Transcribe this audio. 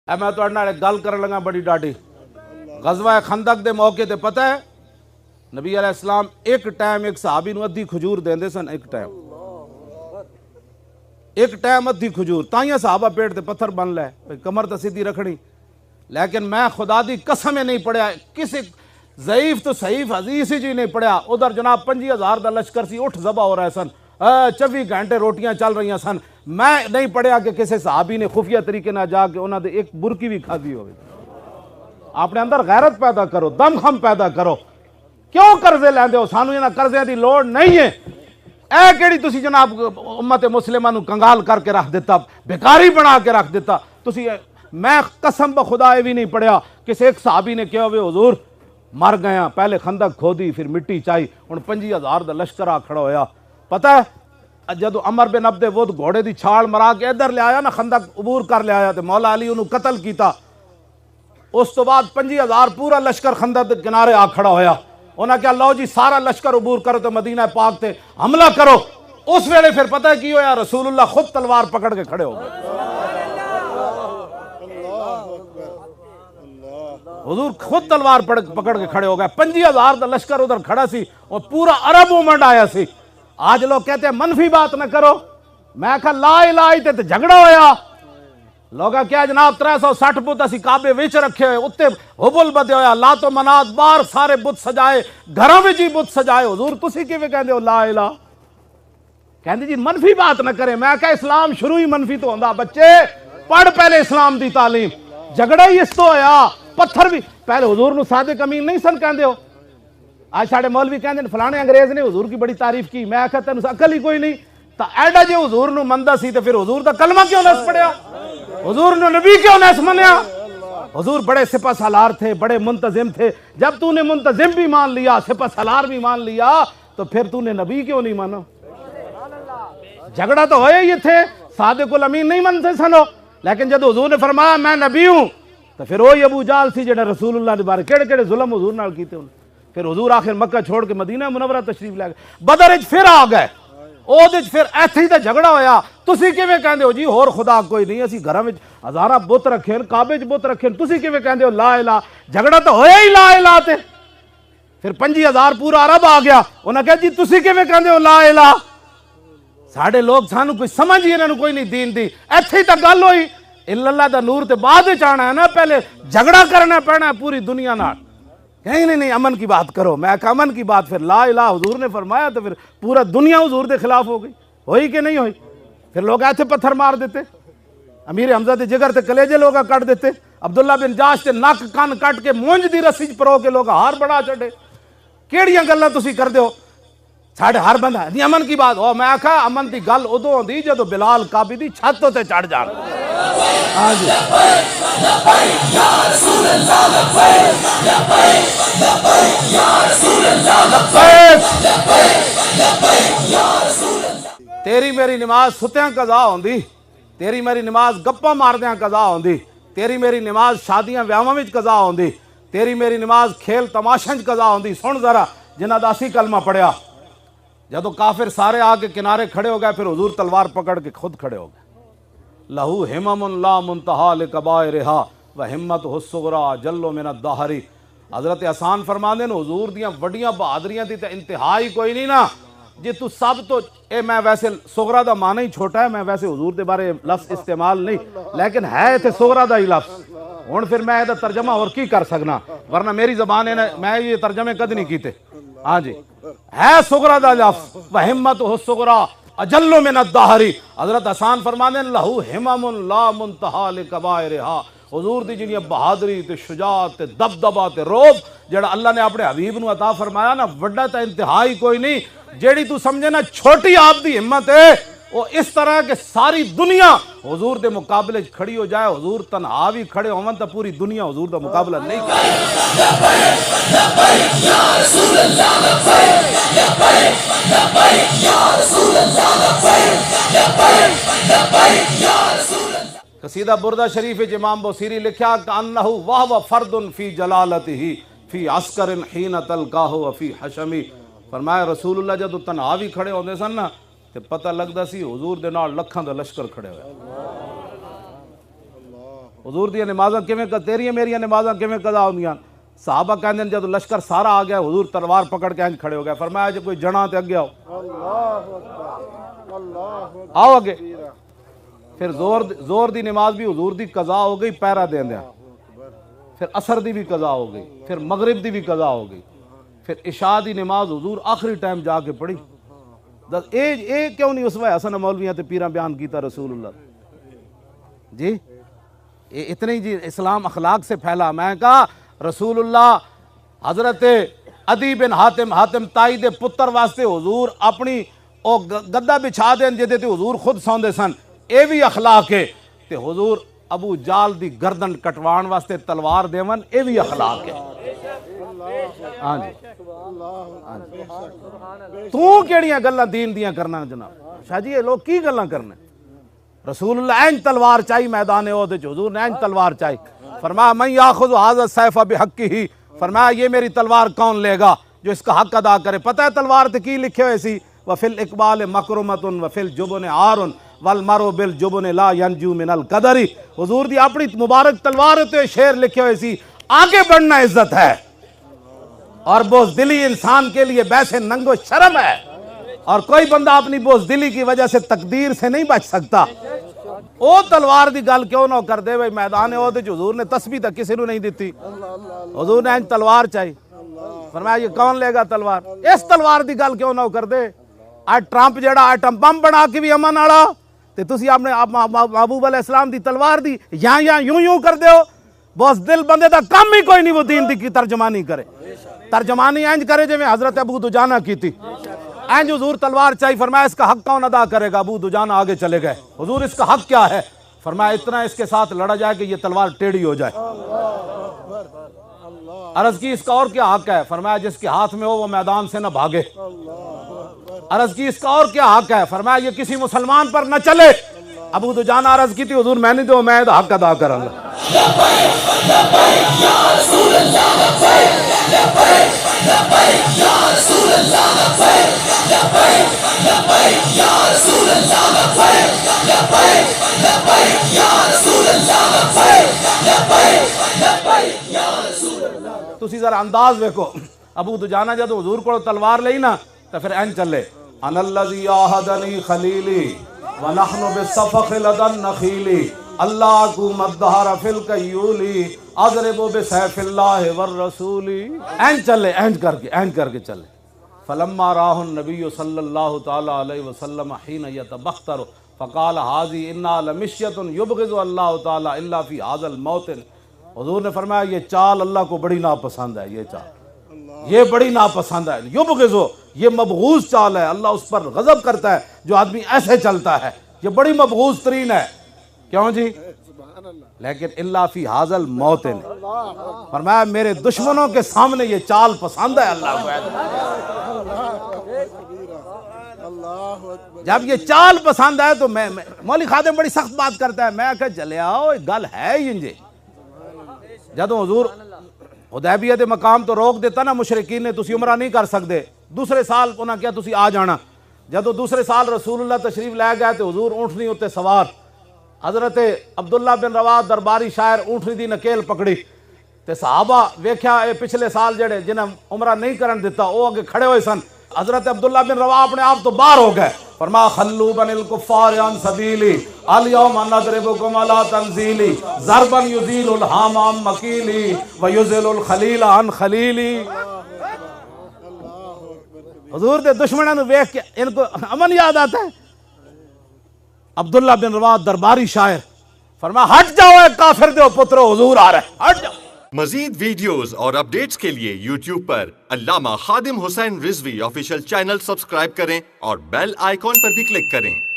मैं तुहाडे नाल गल करन लगा बड़ी डाडी। गज़वा खंदक दे मौके ते पता है नबी अलैहिस्सलाम एक टाइम एक सहाबी नूं अद्धी खजूर देंदे सन। एक टाइम अद्धी खजूर ताइयां सहाबा पेट ते पत्थर बन लै कमर तो सीधी रखनी। लेकिन मैं खुदा दी कसम नहीं पढ़िया किसी ज़ईफ तो सहीफ हदीस ही नहीं पढ़िया। उधर जनाब 25,000 का लश्कर सी, उठ ज़बा हो रहे सन, 24 घंटे रोटियां चल रही सन। मैं नहीं पढ़िया कि किसी सहाबी ने खुफिया तरीके ना जाके उन्होंने एक बुरकी भी खाधी हो। अपने अंदर गैरत पैदा करो, दमखम पैदा करो। क्यों कर्जे लैंदे हो? सानू इन्हां कर्जियां दी लोड़ नहीं है। ऐ केड़ी तुसी जनाब उम्मत मुस्लिमां नूं कंगाल करके रख दिता, बेकारी बना के रख दिता तुसी। मैं कसम ब खुदा भी नहीं पढ़िया किसी एक सहाबी ने कहा वे हुजूर मर गया, पहले खंदक खोदी फिर मिट्टी चाई, हुण 25,000 का लश्कर आ खड़ा होया। पता है जदों अमर बिन अब्दे वुद घोड़े की छाल मरा के इधर लिया ना, खंदक अबूर कर लिया तो मौला अली उन्होंने कतल किया। उस तो बाद 25,000 पूरा लश्कर खंदक के किनारे आ खड़ा होया। उन्हें क्या लो जी सारा लश्कर अबूर करो तो मदीना पाक से हमला करो। उस वेले फिर पता है की होया, रसूलुल्लाह खुद तलवार पकड़ के खड़े हो गए। हुजूर खुद तलवार पकड़ के खड़े हो गए। 25,000 का लश्कर उधर खड़ा सी और पूरा अरब मूवमेंट आया सी। आज लोग कहते हैं मनफी बात ना करो। मैं कहा ला इलाही ते झगड़ा होया। लोग क्या जनाब 360 बुत असी काबे विच रखे हुए, उत्ते हुबुल बदे होया, लातो मनात बाहर सारे बुत सजाए, घरों में ही बुत सजाए। हुजूर तुसी किवें कहंदे हो ला इला? कहंदे जी मनफी बात ना करे। मैं कहा इस्लाम शुरू ही मनफी तो होंदा। बच्चे पढ़ पहले इस्लाम दी तालीम। झगड़ा ही इस तो होया। पत्थर भी पहले हुजूर नूं सादिक अमीन नहीं सन कहंदे हो। आज साढ़े मौलवी कहते हैं फलाने अंग्रेज ने हुजूर की बड़ी तारीफ की। मैं आखा तेन अकल ही कोई नहीं तो एडा जो हुजूर नूं मनदा सी ते फिर हुजूर दा कलमा क्यों नस पढ़िया? हुजूर ने नबी क्यों नस मनिया? हुजूर बड़े सिपा सालार थे, बड़े मुंतजिम थे। जब तूने मुंतजिम भी मान लिया, सिपा सालार भी मान लिया, तो फिर तूने नबी क्यों नहीं माना? झगड़ा तो होया ही थे, सादिकुल अमीन नहीं मनते सनो। लेकिन जब हुजूर ने फरमाया मैं नबी हूं तो फिर वही अबू जाल सी जेड़ा रसूलुल्लाह दे बारे केड़े केड़े जुल्म हुजूर नाल कीते। फिर हुजूर आखिर मक्का छोड़ के मदीना मुनव्वरा तशरीफ लै गए। बदर फिर आ गए, ओदे फिर ऐथे ही तो झगड़ा होया। तुसी किवें कहंदे हो जी होर खुदा कोई नहीं, असीं घरां विच हज़ारां बुत रखे, काबे च बुत रखे, तुसी किवें कहंदे हो ला इला? झगड़ा तो होया ही ला इला ते। फिर 25,000 पूरा अरब आ गया। उन्हें कहा जी तुसी किवें कहंदे हो ला इला? साडे लोग सानू कोई समझ ही इन्हां नूं कोई नहीं दीन दी। ऐथे ही तो गल होई। इल्लल्लाह दा नूर ते बाद विच आना है ना, पहले झगड़ा करना पैना है पूरी दुनिया नाल। नहीं नहीं नहीं अमन की बात करो। मैं कहा अमन की बात फिर ला इला हुजूर ने फरमाया तो फिर पूरा दुनिया हुजूर के खिलाफ हो गई। होई कि नहीं होई? फिर लोग ऐसे पत्थर मार देते, अमीर हमजा के जिगर ते कलेजे लोग कट देते, अब्दुल्ला बिन जाश ते नक कान कट के मूंज दी रस्सी च परो के लोग हार बढ़ा छड़े। केड़ियां गल्लां तुसी करदे हो? साढ़े हर बंदा नहीं अमन की बात हो। मैं आखा अमन की गल उदों होंदी जदों बिलाल काबी दी छत ते चढ़ जाण। हाँ जी तेरी मेरी नमाज सुत्यां कज़ा होंदी, तेरी मेरी नमाज गप्पा मारदियां कज़ा होंदी, तेरी मेरी नमाज शादियां व्याहां विच कज़ा होंदी, तेरी मेरी नमाज खेल तमाशा च कज़ा होंदी। सुन जरा जिन्हां दा असीं कलमा पढ़िया। जदों काफिर सारे आके किनारे खड़े हो गए फिर हुजूर तलवार पकड़ के खुद खड़े हो गए। लहू हिममुन ला मुंतहा लिकबाइरिहा व हिम्मत हुस्सुगरा जल्लो मिन अद-दहरी। हजरत हसन फरमांदे ने हुजूर दियां वड्डियां बहादरियां दी ते इंतहा ही कोई नहीं ना। जे तू सब तो ए मैं वैसे सुगरा दा माना ही छोटा है, मैं वैसे हुजूर दे बारे लफ्ज़ इस्तेमाल नहीं, लेकिन है इत्थे सुगरा दा ही लफ्ज़। हुण फिर मैं इहदा तर्जमा होर की कर सकना, वरना मेरी ज़बान है मैं ये तर्जमे कद नहीं कीते। हाँ जी है सुगरा दा लफ्ज़ व हिम्मत हुस्सुगरा अजल्लो मिन अद-दहरी। हजरत हसन फरमांदे लहू हिममुन ला मुंतहा लिकबाइरिहा। हुजूर दी जिहड़ी बहादरी ते शुजाअत ते दबदबा ते रोब जेड़ा अल्लाह ने अपने हबीब नूं अता फरमाया ना, वड्डा तां इंतहा ही कोई नहीं। जेड़ी तू समझे ना छोटी आप दी हिम्मत है वो इस तरह के सारी दुनिया हुजूर दे मुकाबले खड़ी हो जाए। हुजूर तन्हा भी खड़े होवन तो पूरी दुनिया हुजूर दा मुकाबला नहीं कर। कसीदा बुरदा शरीफ इमाम बुसीरी लिखा अन्नहु वह फर्दुन फी जलालतिही फी अस्करिन हीन तलकाहु फी हशमी। फरमाया रसूलुल्लाह जदों तन्हा भी खड़े होंदे सन ना ते पता लगदा सी हुजूर दे नाल लखां दा लश्कर खड़े होया। हुजूर दी नमाज़ां किवें तेरियां मेरियां नमाज़ां किवें कज़ा होंदियां। साहबा कहंदे जब लश्कर सारा आ गया हुजूर तलवार पकड़ के इंज खड़े हो गए, फरमाया जो कोई जना ते अगे आओ, आओ अगे। फिर जोर दी नमाज भी हुजूर दी कज़ा हो गई पैरा देंदे, फिर असर दी भी कज़ा हो गई, फिर मगरिब दी भी कज़ा हो गई, फिर इशा दी नमाज हुजूर आखिरी टाइम जाके पढ़ी। ए क्यों नहीं उस हसन मौलवियां ते पीरा बयान किया रसूलुल्लाह जी। ये इतने ही जी इस्लाम अखलाक से फैला। मैं कहा रसूलुल्लाह हजरत अदी बिन हातिम ताई दे पुत्र वास्ते हुजूर अपनी ओ गद्दा बिछा देन जिहदे ते हुजूर खुद सौंदे सन, ये भी अखलाक है। ते हुजूर अबू जाल दी गर्दन कटवाण वास्ते तलवार देवन, ये भी अखलाक है। हाँ जी, तू केड़ियां गल्लां दीन दियां करना जनाब शाह जी, ये लोग की गल्लां करने। रसूलुल्लाह इंज तलवार चाहिए मैदान ओहद च, हुजूर ने इंज तलवार चाहिए। फरमाया मैं याखुज़ु हाज़ा सैफ़ बिहक़्क़िही, फरमाया ये मेरी तलवार कौन लेगा जो इसका हक अदा करे। पता है तलवार ते की लिखे हुए सी, वफिल इकबाल मकरुमतुन वफिल जुबन आरुन वल मरो बिल जुबन ला यंजू मिनल कदरी। हुजूर दी अपनी मुबारक तलवार ते शेर लिखे हुए सी, आगे बढ़ना इज्जत है और बोझदिली इंसान के लिए वैसे नंगो शर्म है, और कोई बंदा अपनी बोझदिली की वजह से तकदीर से नहीं बच सकता। ओ तलवार दी गल क्यों ना कर दे भाई, मैदान ओहदे च हुजूर ने तस्बीह तक किसी को नहीं दी, हुजूर ने इंज तलवार चाहिए। फरमाया ये कौन लेगा तलवार, इस तलवार दी गल क्यों ना कर दे। आज ट्रंप जेड़ा आइटम बम बना के भी अमन वाला, ते तुसी आपने महबूब अलैहिस्सलाम दी तलवार दी या यूं यूं कर दे हो। बस दिल बंदे दा काम ही कोई नहीं वो दीन दी की तर्जमानी करे, तर्जमानी इंज करे जिवें हजरत अबू दुजाना की थी। इंज हुजूर तलवार चाहिए। फरमाया इसका हक कौन अदा करेगा। अबू दुजाना आगे चले गए, हुजूर इसका हक क्या है। फरमाया इतना इसके साथ लड़ा जाए कि ये तलवार टेढ़ी हो जाए। अर्ज की इसका और क्या हक है। फरमाया जिसके हाथ में हो वो मैदान से न भागे। अर्ज की इसका और क्या हक है। फरमाया ये किसी मुसलमान पर न चले। अबू दुजाना अर्ज की थी हुजूर मैंने दो, मैं हक अदा करूंगा। तुसी जरा अंदाज देखो, अबू दुजाना जब हुजूर को तलवार लई ना तो फिर एन चले, अनल्लज़ी आहदनी खलीली व नहनु बिसफ़ख़ लदन नखीली अल्लाह कु मद्दहर फिल कयूली अज़रिबु बिसैफ़िल्लाहि वर रसूली। एन चले, एन करके चले। फलम्मा राहुन नबी सल्लल्लाहु तआला अलैहि वसल्लमहीन यतबख्तर फ़क़ाल हाज़ी इन्ना लमिश्यतुन युबग़िज़ु अल्लाहु तआला इल्ला फ़ी हाज़ल मौतिन। हुजूर ने फरमाया ये चाल अल्लाह को बड़ी नापसंद है, ये चाल ये बड़ी नापसंद है। युबग़िज़ु ये मबगूज़ चाल है, अल्लाह उस पर गज़ब करता है जो आदमी ऐसे चलता है, ये बड़ी मबगूज़ तरीन है। क्यों जी, लेकिन इल्ला फ़ी हाज़ल मौतिन, फरमाया मेरे दुश्मनों के सामने ये चाल पसंद है अल्लाह को। जब ये चाल पसंद है तो मैं मौली खादिम बड़ी सख्त बात करता है। मैं कह चले आओ एक गल है इंजे, जदों हुजूर हुदैबिया दे मकाम तो रोक देता ना मुशरिकीन ने, तुसी उमरा नहीं कर सकते। दूसरे साल उन्हें क्या तुसी आ जाना। जदों दूसरे साल रसूलुल्लाह तशरीफ लै गए तो हुजूर ऊँटनी उत्ते सवार, हजरत अब्दुल्ला बिन रवाह दरबारी शायर ऊँटनी दी नकेल पकड़ी ते सहाबा वेख्या ये पिछले साल जेड़े जिन्हें उमरा नहीं करन दिता वो अगे खड़े हुए सन। हजरत अब्दुल्ला बिन रवाह अपने आप तो बाहर हो गए। फरमा खल्लू बनिल कुफ्फार अन सबीली अल यौम नदरिबुकुम अला तंजीली ज़रबन युज़ीलुल हामाम मकीली व युज़िलुल खलीला अन खलीली। हुजूर दे दुश्मनों ने वेख के इनको अमन याद आता है। अब्दुल्ला बिन रवाह दरबारी शायर फरमा हट जाओ काफिर दे पुत्रो, हुजूर आ रहे, हट जाओ। मजीद वीडियोस और अपडेट्स के लिए YouTube पर Allama Khadim Hussain Rizvi official channel subscribe करें और बेल आइकॉन पर भी क्लिक करें।